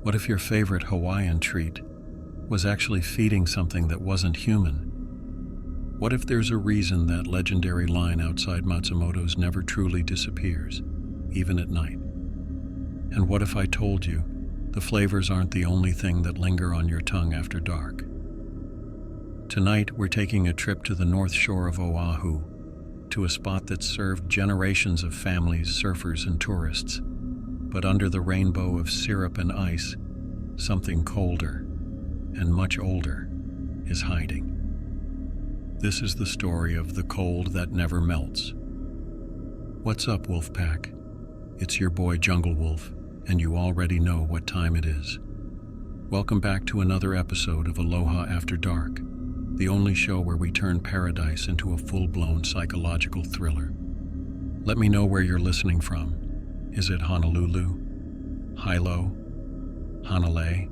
What if your favorite Hawaiian treat was actually feeding something that wasn't human? What if there's a reason that legendary line outside Matsumoto's never truly disappears, even at night? And what if I told you the flavors aren't the only thing that linger on your tongue after dark? Tonight, we're taking a trip to the north shore of Oahu, to a spot that served generations of families, surfers, and tourists. But under the rainbow of syrup and ice, something colder and much older is hiding. This is the story of the cold that never melts. What's up, Wolfpack? It's your boy Junglewolf, and you already know what time it is. Welcome back to another episode of Aloha After Dark, the only show where we turn paradise into a full-blown psychological thriller. Let me know where you're listening from. Is it Honolulu, Hilo, Hanalei,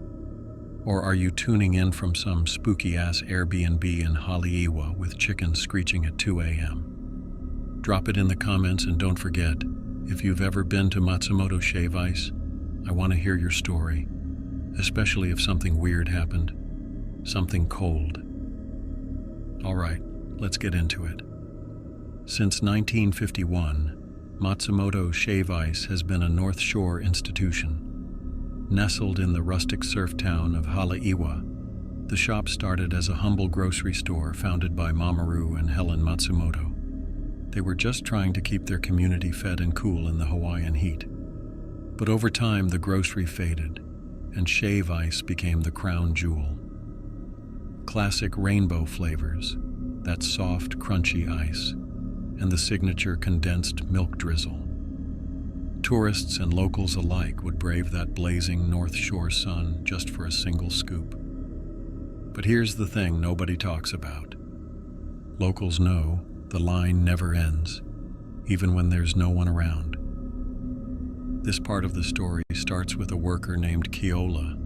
or are you tuning in from some spooky-ass Airbnb in Haleʻiwa with chickens screeching at 2 a.m.? Drop it in the comments, and don't forget, if you've ever been to Matsumoto Shave Ice, I want to hear your story, especially if something weird happened, something cold. All right, let's get into it. Since 1951, Matsumoto Shave Ice has been a North Shore institution. Nestled in the rustic surf town of Haleʻiwa, the shop started as a humble grocery store founded by Mamoru and Helen Matsumoto. They were just trying to keep their community fed and cool in the Hawaiian heat. But over time, the grocery faded, and shave ice became the crown jewel. Classic rainbow flavors, that soft, crunchy ice, and the signature condensed milk drizzle. Tourists and locals alike would brave that blazing North Shore sun just for a single scoop. But here's the thing nobody talks about. Locals know the line never ends, even when there's no one around. This part of the story starts with a worker named Keola,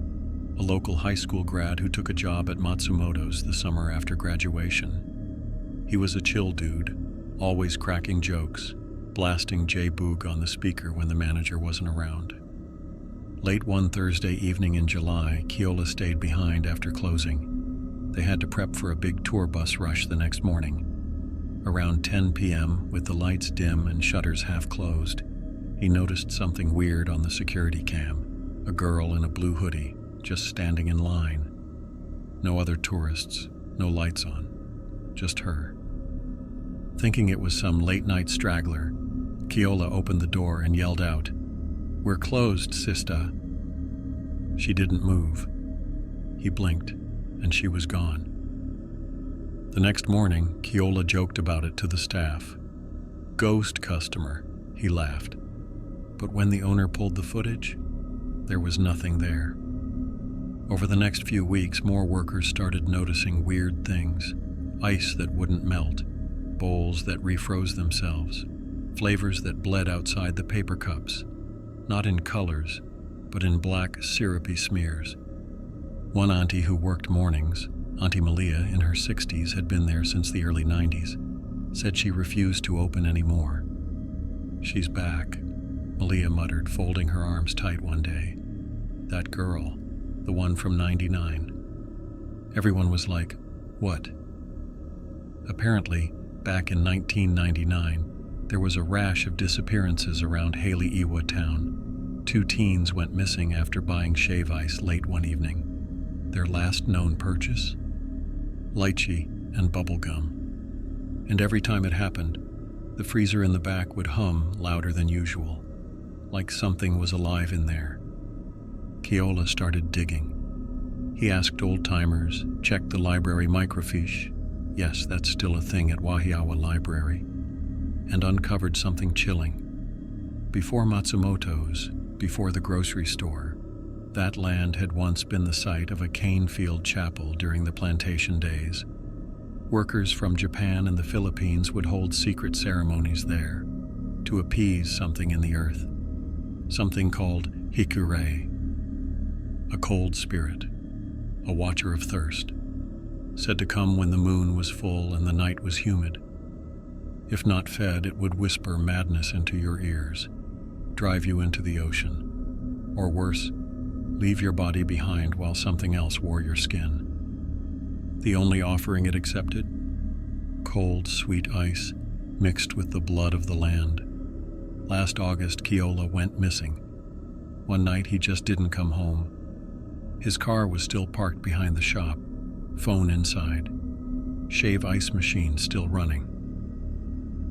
a local high school grad who took a job at Matsumoto's the summer after graduation. He was a chill dude, always cracking jokes, blasting J-Boog on the speaker when the manager wasn't around. Late one Thursday evening in July, Keola stayed behind after closing. They had to prep for a big tour bus rush the next morning. Around 10 p.m., with the lights dim and shutters half closed, he noticed something weird on the security cam, a girl in a blue hoodie, just standing in line. No other tourists, no lights on, just her. Thinking it was some late-night straggler, Keola opened the door and yelled out, "We're closed, sista." She didn't move. He blinked, and she was gone. The next morning, Keola joked about it to the staff. "Ghost customer," he laughed. But when the owner pulled the footage, there was nothing there. Over the next few weeks, more workers started noticing weird things. Ice that wouldn't melt, bowls that refroze themselves, flavors that bled outside the paper cups, not in colors, but in black, syrupy smears. One auntie who worked mornings, Auntie Malia in her 60s, had been there since the early 90s, said she refused to open anymore. "She's back," Malia muttered, folding her arms tight one day. "That girl, the one from 99. Everyone was like, "What?" Apparently, back in 1999, there was a rash of disappearances around Haleʻiwa town. 2 teens went missing after buying shave ice late one evening. Their last known purchase? Lychee and bubble gum. And every time it happened, the freezer in the back would hum louder than usual, like something was alive in there. Keola started digging. He asked old-timers, checked the library microfiche, yes, that's still a thing at Wahiawa Library, and uncovered something chilling. Before Matsumoto's, before the grocery store, that land had once been the site of a cane-field chapel during the plantation days. Workers from Japan and the Philippines would hold secret ceremonies there to appease something in the earth, something called hikure, a cold spirit, a watcher of thirst, said to come when the moon was full and the night was humid. If not fed, it would whisper madness into your ears, drive you into the ocean, or worse, leave your body behind while something else wore your skin. The only offering it accepted? Cold, sweet ice mixed with the blood of the land. Last August, Keola went missing. One night, he just didn't come home. His car was still parked behind the shop, phone inside, shave ice machine still running.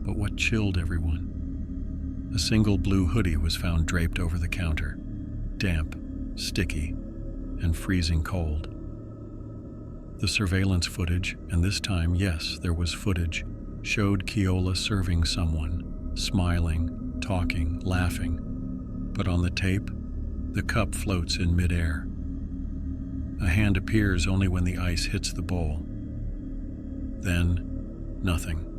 But what chilled everyone? A single blue hoodie was found draped over the counter, damp, sticky, and freezing cold. The surveillance footage, and this time, yes, there was footage, showed Keola serving someone, smiling, talking, laughing. But on the tape, the cup floats in midair. A hand appears only when the ice hits the bowl. Then, nothing.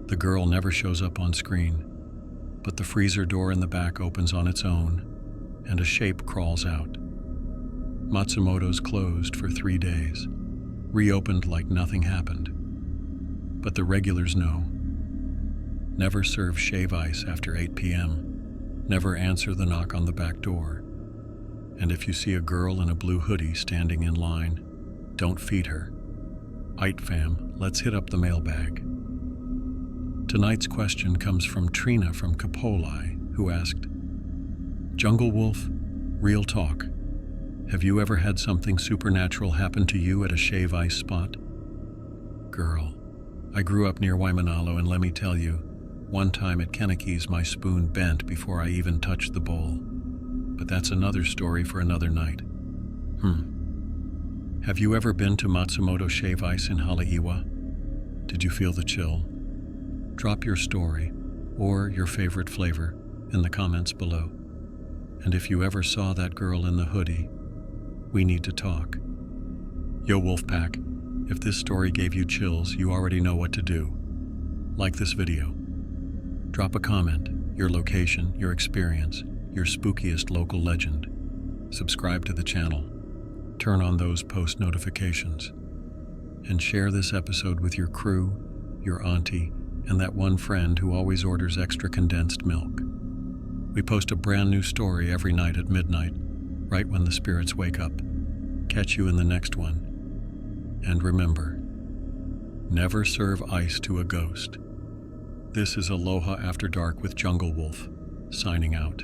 The girl never shows up on screen, but the freezer door in the back opens on its own, and a shape crawls out. Matsumoto's closed for 3 days, reopened like nothing happened. But the regulars know. Never serve shave ice after 8 p.m. Never answer the knock on the back door. And if you see a girl in a blue hoodie standing in line, don't feed her. Aight fam, let's hit up the mailbag. Tonight's question comes from Trina from Kapolei, who asked, Junglewolf, real talk. Have you ever had something supernatural happen to you at a shave ice spot? Girl, I grew up near Waimanalo, and let me tell you, one time at Keneke's my spoon bent before I even touched the bowl. But that's another story for another night. Have you ever been to Matsumoto Shave Ice in Haleʻiwa? Did you feel the chill? Drop your story or your favorite flavor in the comments below. And if you ever saw that girl in the hoodie, we need to talk. Yo Wolfpack, if this story gave you chills, you already know what to do. Like this video. Drop a comment, your location, your experience, your spookiest local legend. Subscribe to the channel. Turn on those post notifications. And share this episode with your crew, your auntie, and that one friend who always orders extra condensed milk. We post a brand new story every night at midnight, right when the spirits wake up. Catch you in the next one. And remember, never serve ice to a ghost. This is Aloha After Dark with Junglewolf, signing out.